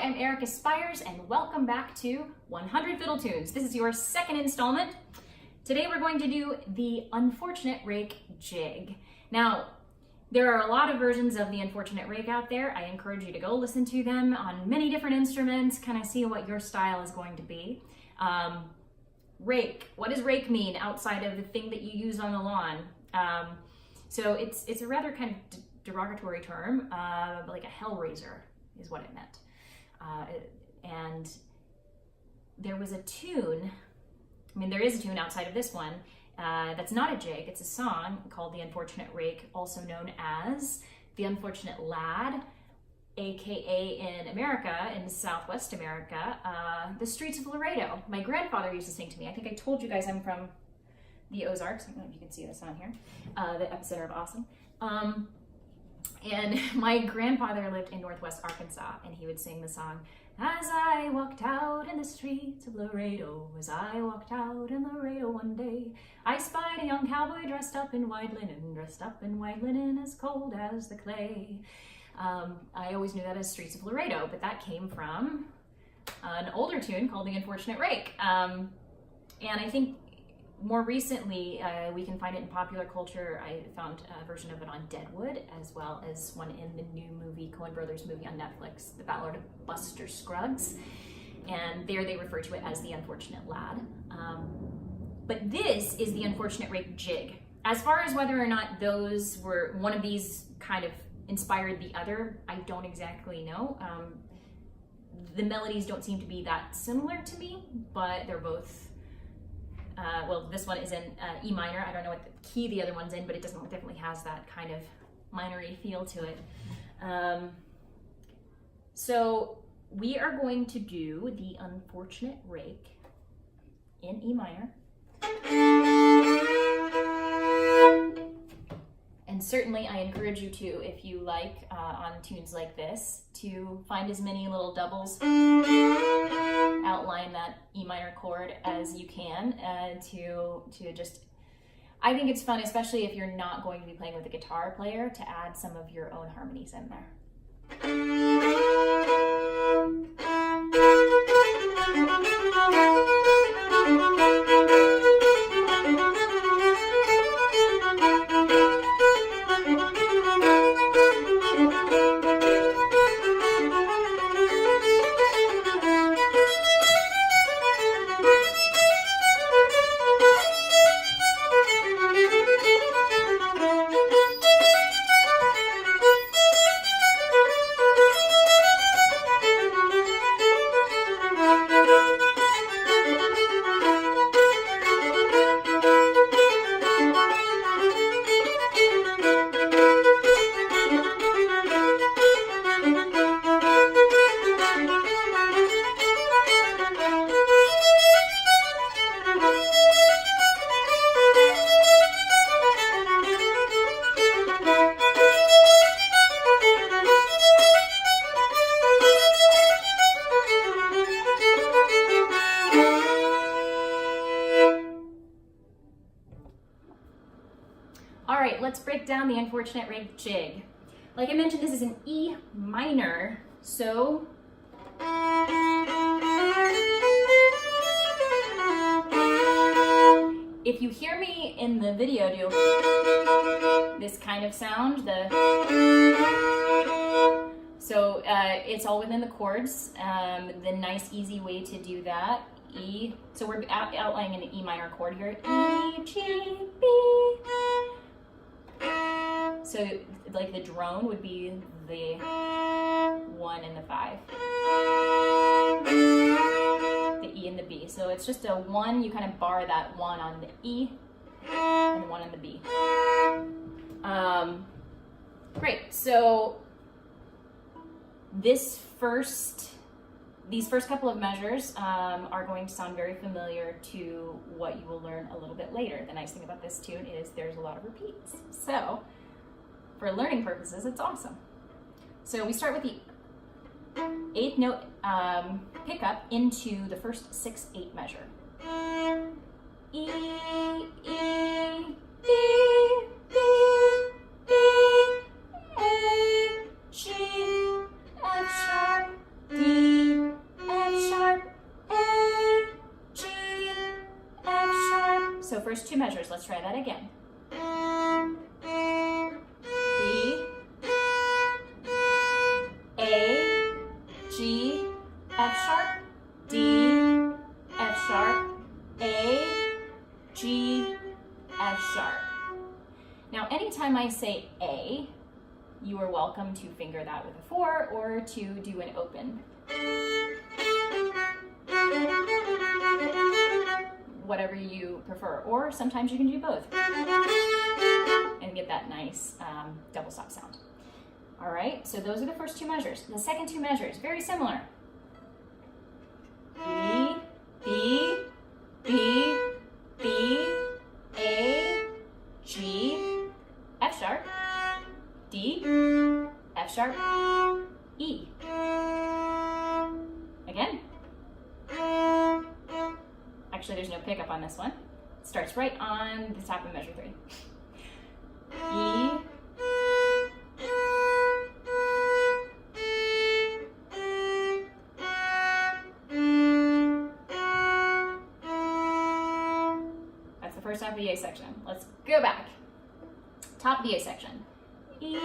I'm Erica Spires, and welcome back to 100 Fiddle Tunes. This is your second installment. Today we're going to do the Unfortunate Rake jig. Now, there are a lot of versions of the Unfortunate Rake out there. I encourage you to go listen to them on many different instruments, kind of see what your style is going to be. Rake, what does rake mean outside of the thing that you use on the lawn? So it's a rather kind of derogatory term, like a hellraiser is what it meant. And there was a tune, there is a tune outside of this one, that's not a jig, it's a song called The Unfortunate Rake, also known as The Unfortunate Lad, aka in America, in Southwest America, The Streets of Laredo. My grandfather used to sing to me. I think I told you guys I'm from the Ozarks. I don't know if you can see this on here, the epicenter of awesome. And my grandfather lived in Northwest Arkansas, and he would sing the song, "As I walked out in the streets of Laredo, as I walked out in Laredo one day, I spied a young cowboy dressed up in white linen, as cold as the clay." I always knew that as Streets of Laredo, but that came from an older tune called The Unfortunate Rake. And I think more recently, we can find it in popular culture. I found a version of it on Deadwood, as well as one in the new movie, Coen Brothers movie on Netflix, The Ballad of Buster Scruggs. And there they refer to it as The Unfortunate Lad. But this is the Unfortunate Rake jig. As far as whether or not those were, one of these kind of inspired the other, I don't exactly know. The melodies don't seem to be that similar to me, but they're both well, this one is in E minor. I don't know what the key the other one's in, but it definitely has that kind of minor-y feel to it. So we are going to do the Unfortunate Rake in E minor. And certainly I encourage you to, if you like on tunes like this, to find as many little doubles, outline that E minor chord as you can, to just, I think it's fun, especially if you're not going to be playing with a guitar player, to add some of your own harmonies in there. All right, let's break down the Unfortunate Rake jig. Like I mentioned, this is an E minor, so if you hear me in the video do this kind of sound, so it's all within the chords. The nice, easy way to do that, E, so we're outlining an E minor chord here, E, G, B. So like the drone would be the 1 and the 5. The E and the B. So it's just a 1, you kind of bar that 1 on the E and the 1 on the B. Great, so these first couple of measures are going to sound very familiar to what you will learn a little bit later. The nice thing about this tune is there's a lot of repeats. So for learning purposes, it's awesome. So we start with the 8th note pickup into the first 6/8 measure. E, E, B, B, B, A, G, F sharp, D, first two measures. Let's try that again. B, A, G, F sharp, D, F sharp, A, G, F sharp. Now, anytime I say A, you are welcome to finger that with a 4 or to do an open. Whatever you prefer, or sometimes you can do both and get that nice double stop sound. All right, so those are the first two measures. The second two measures, very similar. B, B, B, B, A, G, F sharp, D, F sharp, E. Again. Actually, there's no pickup on this one. It starts right on the top of measure 3. E, that's the first half of the A section. Let's go back. Top of the A section. E,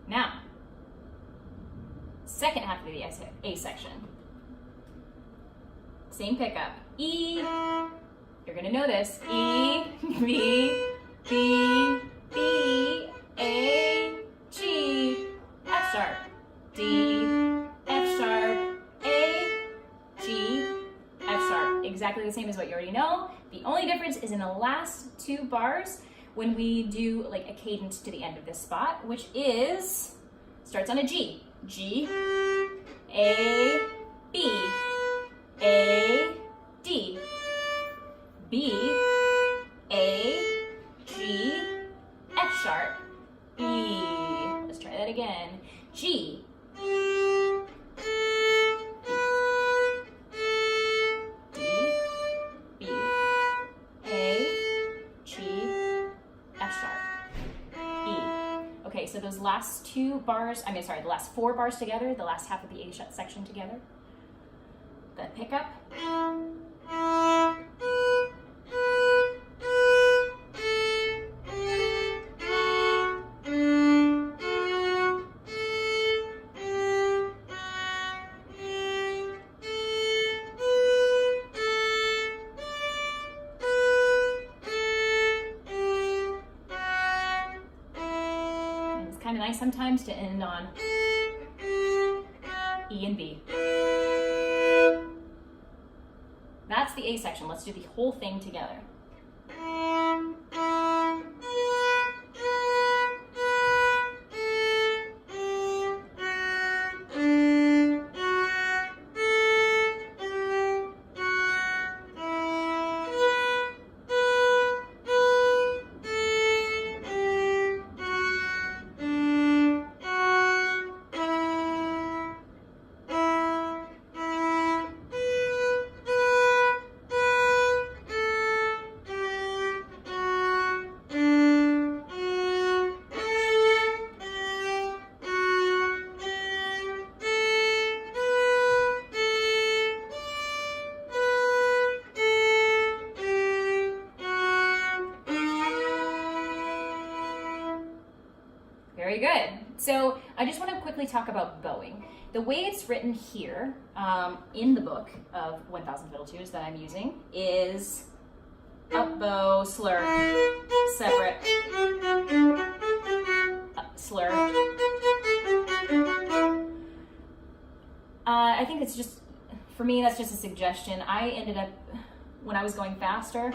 now, second half of the A section. Same pickup. E, you're gonna know this. E, B, B, B, A, G, F sharp, D, F sharp, A, G, F sharp. Exactly the same as what you already know. The only difference is in the last two bars when we do like a cadence to the end of this spot, which is, starts on a G. G, A, B, A, D, B, A, G, F sharp, E. Let's try that again. G, D, B, A, G, F sharp, E. Okay, so those last two bars, the last 4 bars together, the last half of the A section together, the pickup. Kind of nice sometimes to end on E and B. That's the A section. Let's do the whole thing together. Very good. So I just want to quickly talk about bowing. The way it's written here in the book of 1000 Fiddle Tunes that I'm using is up bow, slur, separate, slur. I think it's just, for me, that's just a suggestion. I ended up, when I was going faster,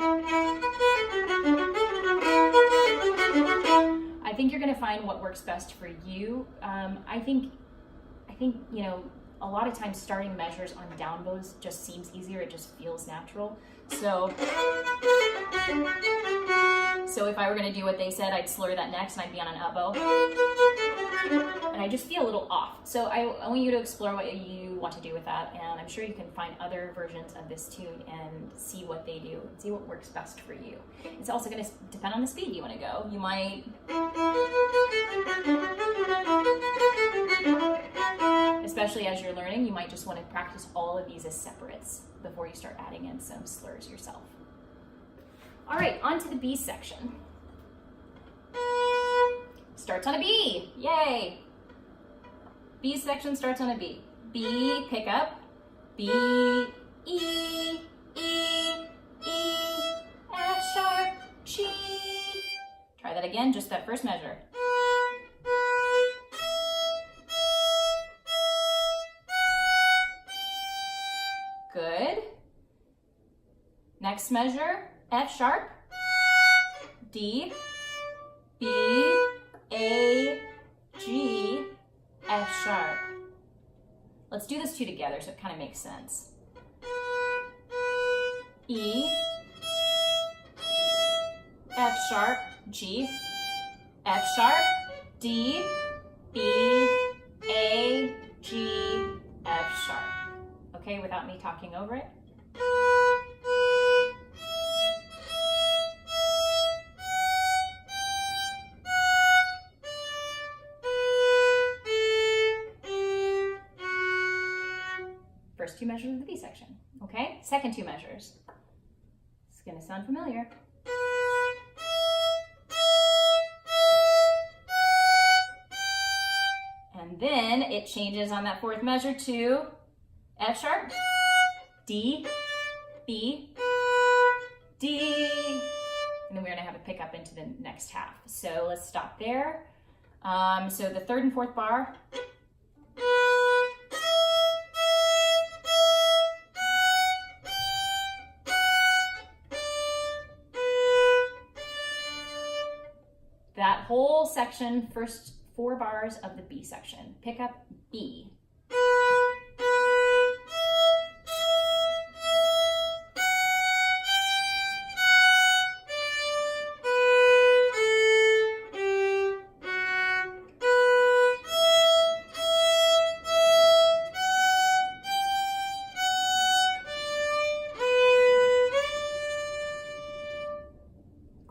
I think you're going to find what works best for you. I think, you know, a lot of times starting measures on down bows just seems easier. It just feels natural. So So if I were going to do what they said, I'd slur that next and I'd be on an up bow. And I just feel a little off. So I want you to explore what you want to do with that, and I'm sure you can find other versions of this tune and see what they do, and see what works best for you. It's also going to depend on the speed you want to go. You might, especially as you're learning, you might just want to practice all of these as separates before you start adding in some slurs yourself. All right, on to the B section. Starts on a B, yay! B section starts on a B. B, pick up, B, E, E, E, F sharp, G. Try that again, just that first measure. Good. Next measure, F sharp, D, B, A, G, F sharp. Let's do this two together so it kind of makes sense. E, F sharp, G, F sharp, D, B, A, G, F sharp. Okay, without me talking over it. First two measures of the B section, okay? Second two measures. It's gonna sound familiar. And then it changes on that fourth measure to F sharp, D, B, D, and then we're gonna have a pickup into the next half. So let's stop there. So the third and fourth bar, that whole section, first 4 bars of the B section. Pick up B.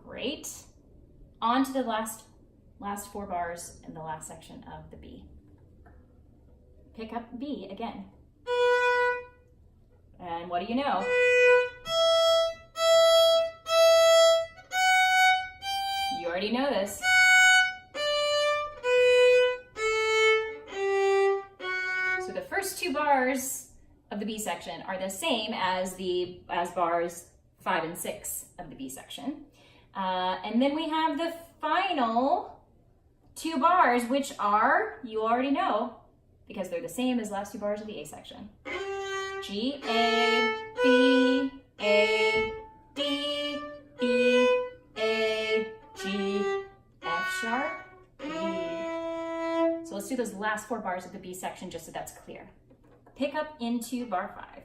Great. On to the last 4 bars in the last section of the B. Pick up B again. And what do you know? You already know this. So the first 2 bars of the B section are the same as bars 5 and 6 of the B section. And then we have the final 2 bars, which are, you already know, because they're the same as the last 2 bars of the A section. G, A, B, A, D, B, A, G, F sharp, B. So let's do those last 4 bars of the B section just so that's clear. Pick up into bar 5.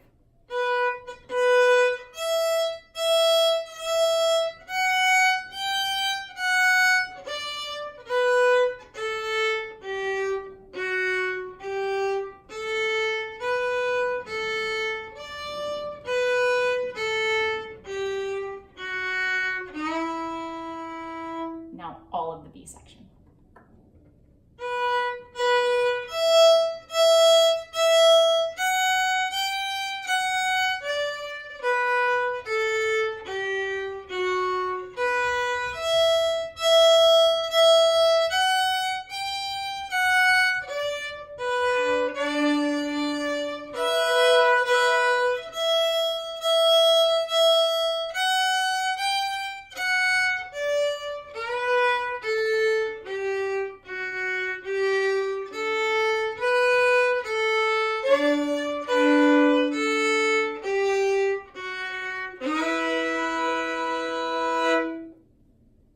Now all of the B section.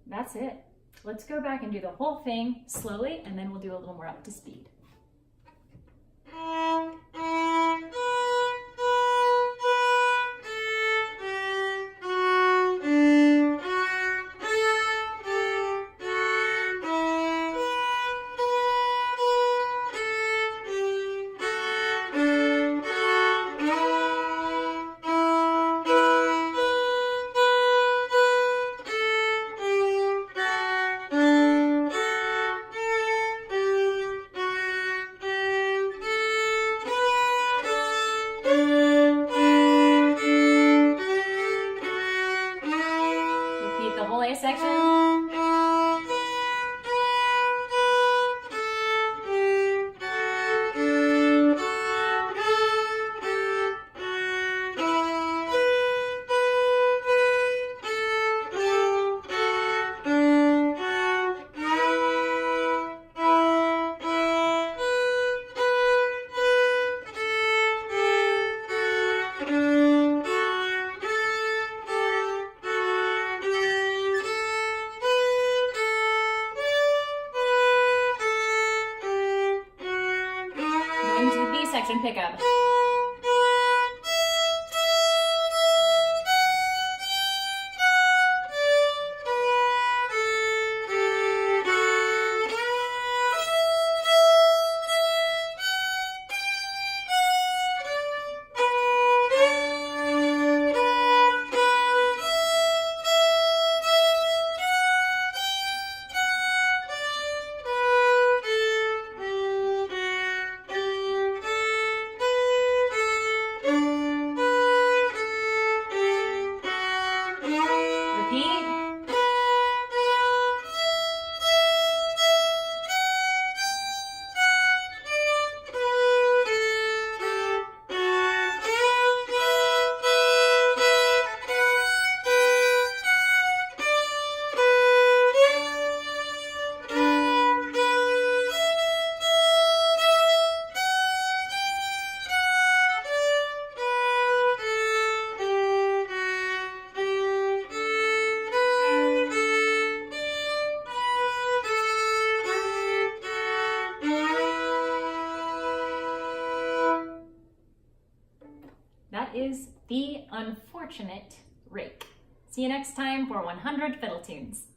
That's it. Let's go back and do the whole thing slowly, and then we'll do a little more up to speed. whole A section. Going to the B section pickup. That is the unfortunate Rake. See you next time for 100 Fiddle Tunes.